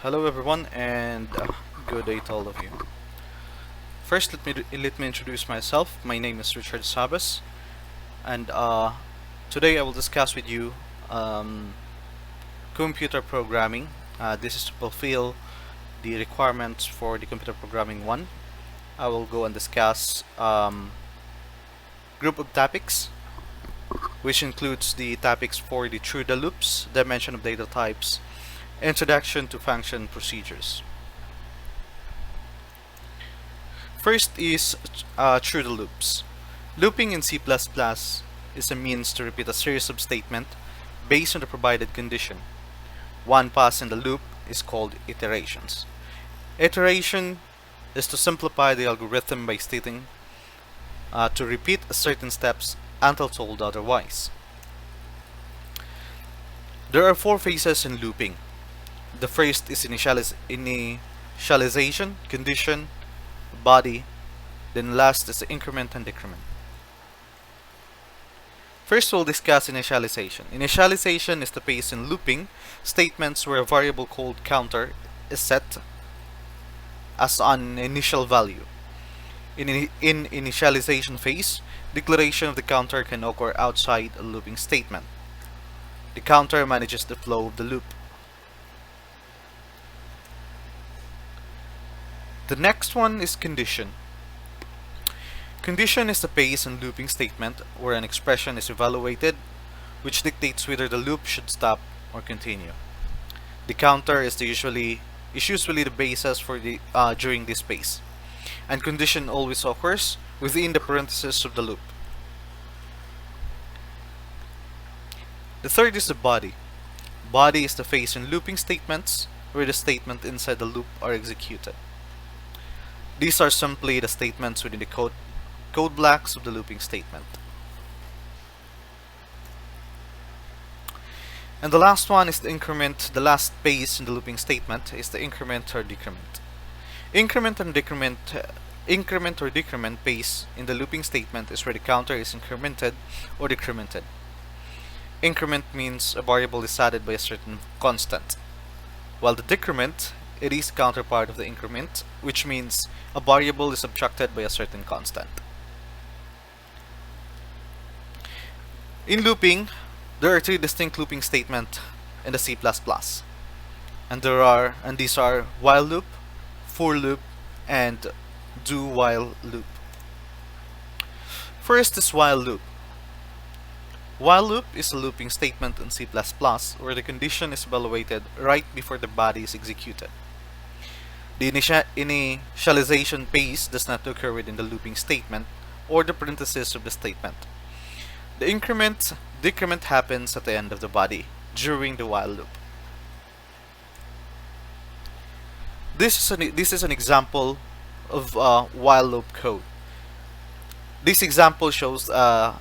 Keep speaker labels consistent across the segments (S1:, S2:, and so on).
S1: Hello everyone, and good day to all of you. First, let me introduce myself. My name is Richard Sabas, and today I will discuss with you um, computer programming. This is to fulfill the requirements for the computer programming 1. I will go and discuss group of topics, which includes the topics for the through the loops, dimension of data types, introduction to function procedures. First is through the loops. Looping in C++ is a means to repeat a series of statements based on the provided condition. One pass in the loop is called iterations. Iteration is to simplify the algorithm by stating to repeat certain steps until told otherwise. There are 4 phases in looping. The first is initialization, condition, body, then last is the increment and decrement. First, we'll discuss initialization. Initialization is the phase in looping statements where a variable called counter is set as an initial value. In initialization phase, declaration of the counter can occur outside a looping statement. The counter manages the flow of the loop. The next one is condition. Condition is the phase in looping statement where an expression is evaluated, which dictates whether the loop should stop or continue. The counter is usually the basis for the during this phase, and condition always occurs within the parentheses of the loop. The third is the body. Body is the phase in looping statements where the statement inside the loop are executed. These are simply the statements within the code blocks of the looping statement. And the last one is the increment. The last phase in the looping statement is the increment or decrement. Increment or decrement phase in the looping statement is where the counter is incremented or decremented. Increment means a variable is added by a certain constant, while the decrement, it is counterpart of the increment, which means a variable is subtracted by a certain constant. In looping, there are 3 distinct looping statements in the C++, and these are while loop, for loop, and do while loop. First is while loop. While loop is a looping statement in C++ where the condition is evaluated right before the body is executed. The initialization phase does not occur within the looping statement or the parentheses of the statement. The decrement happens at the end of the body during the while loop. This is an example of while loop code. This example shows the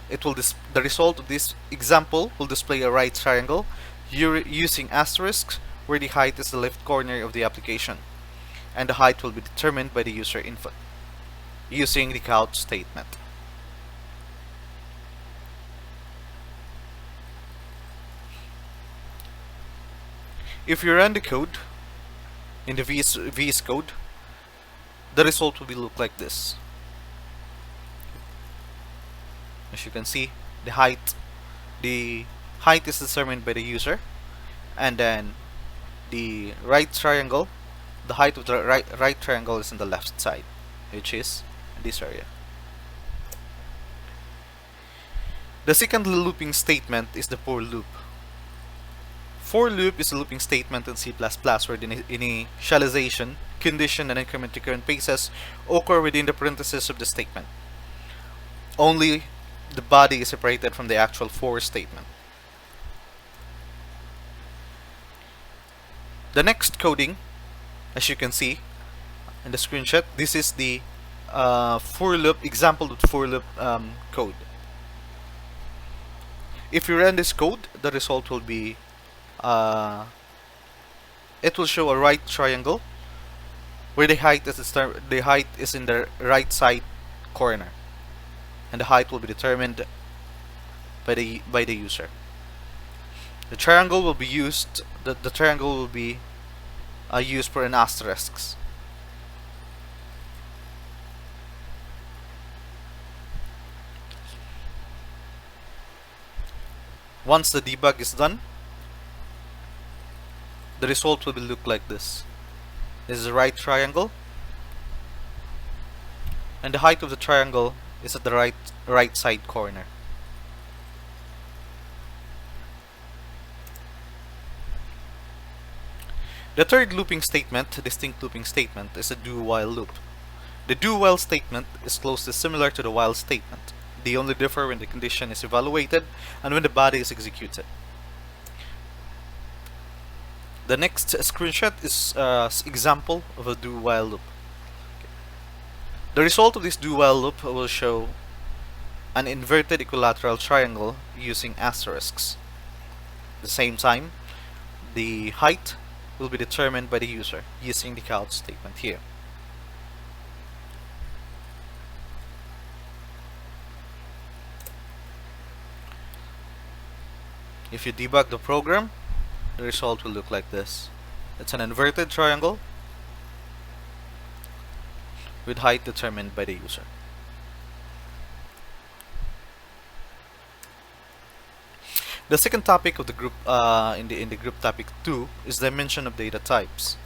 S1: result of this example will display a right triangle using asterisks where the height is the left corner of the application, and the height will be determined by the user input using the count statement. If you run the code in the VS Code, the result will look like this. As you can see, the height is determined by the user, and then the right triangle, the height of the right triangle is on the left side, which is this area. The second looping statement is the for loop. For loop is a looping statement in C++ where the initialization, condition, and increment decrement phases occur within the parentheses of the statement. Only the body is separated from the actual for statement. The next coding, as you can see in the screenshot, this is the for loop example of for loop code. If you run this code, the result will be it will show a right triangle where the height is in the right side corner, and the height will be determined by the user. The triangle will be used for an asterisks. Once the debug is done, the result will look like this. This is the right triangle, and the height of the triangle is at the right side corner. The third looping statement, distinct looping statement, is a do-while loop. The do-while statement is closely similar to the while statement. They only differ when the condition is evaluated and when the body is executed. The next screenshot is an example of a do-while loop. The result of this do-while loop will show an inverted equilateral triangle using asterisks. At the same time, the height will be determined by the user using the count statement here. If you debug the program, the result will look like this. It's an inverted triangle with height determined by the user. The second topic of the group in the group topic 2 is dimension of data types.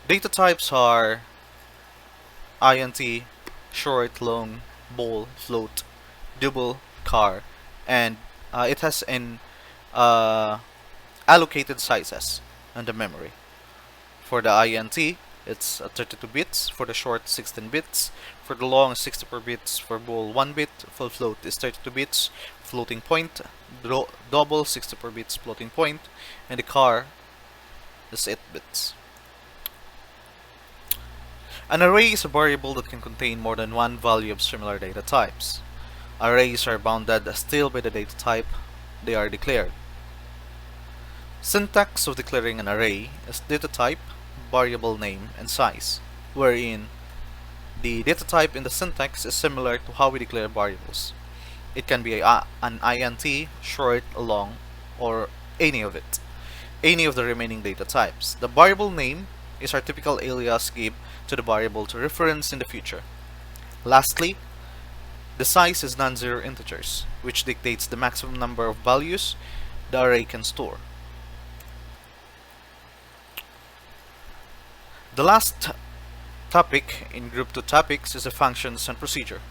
S1: Data types are int, short, long, bool, float, double, char, and it has an allocated sizes on the memory. For the int, it's 32 bits. For the short, 16 bits. For the long, 64 bits. For bool, 1 bit. For float is 32 bits. Floating point, double, 64 bits floating point, and the char is 8 bits. An array is a variable that can contain more than one value of similar data types. Arrays are bounded still by the data type they are declared. Syntax of declaring an array is data type, variable name, and size, wherein the data type in the syntax is similar to how we declare variables. It can be an int, short, long, or any of it, any of the remaining data types. The variable name is our typical alias given to the variable to reference in the future. Lastly, the size is non-zero integers, which dictates the maximum number of values the array can store. The last topic in group 2 topics is the functions and procedure.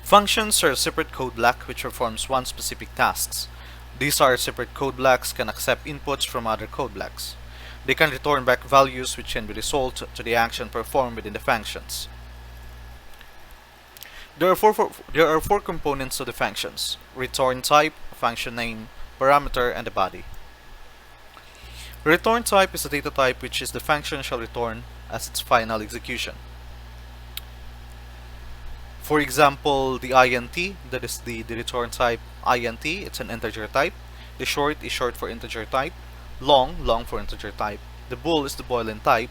S1: Functions are a separate code block which performs one specific task. These are separate code blocks can accept inputs from other code blocks. They can return back values which can be resolved to the action performed within the functions. There are four components of the functions: return type, function name, parameter, and the body. Return type is a data type which is the function shall return as its final execution. For example, the int, that is the return type int, it's an integer type. The short is short for integer type. Long for integer type. The bool is the Boolean type.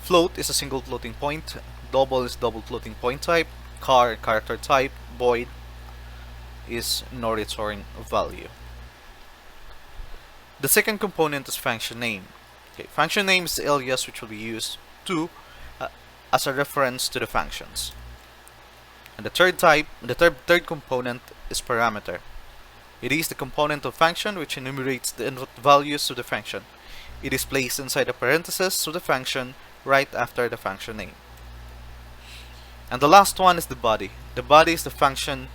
S1: Float is a single floating point. Double is double floating point type. Char, character type. Void is no return value. The second component is function name. Okay, function name is the alias which will be used to as a reference to the functions. And the third component is parameter. It is the component of function which enumerates the input values of the function. It is placed inside the parentheses of the function right after the function name. And the last one is the body. The body is the function.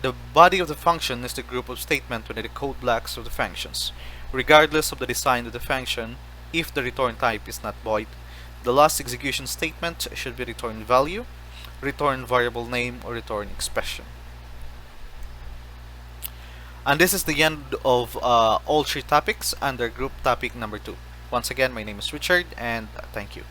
S1: The body of the function is the group of statements within the code blocks of the functions. Regardless of the design of the function, if the return type is not void, the last execution statement should be return value, return variable name, or return expression. And this is the end of all three topics under group topic number 2. Once again, my name is Richard, and thank you.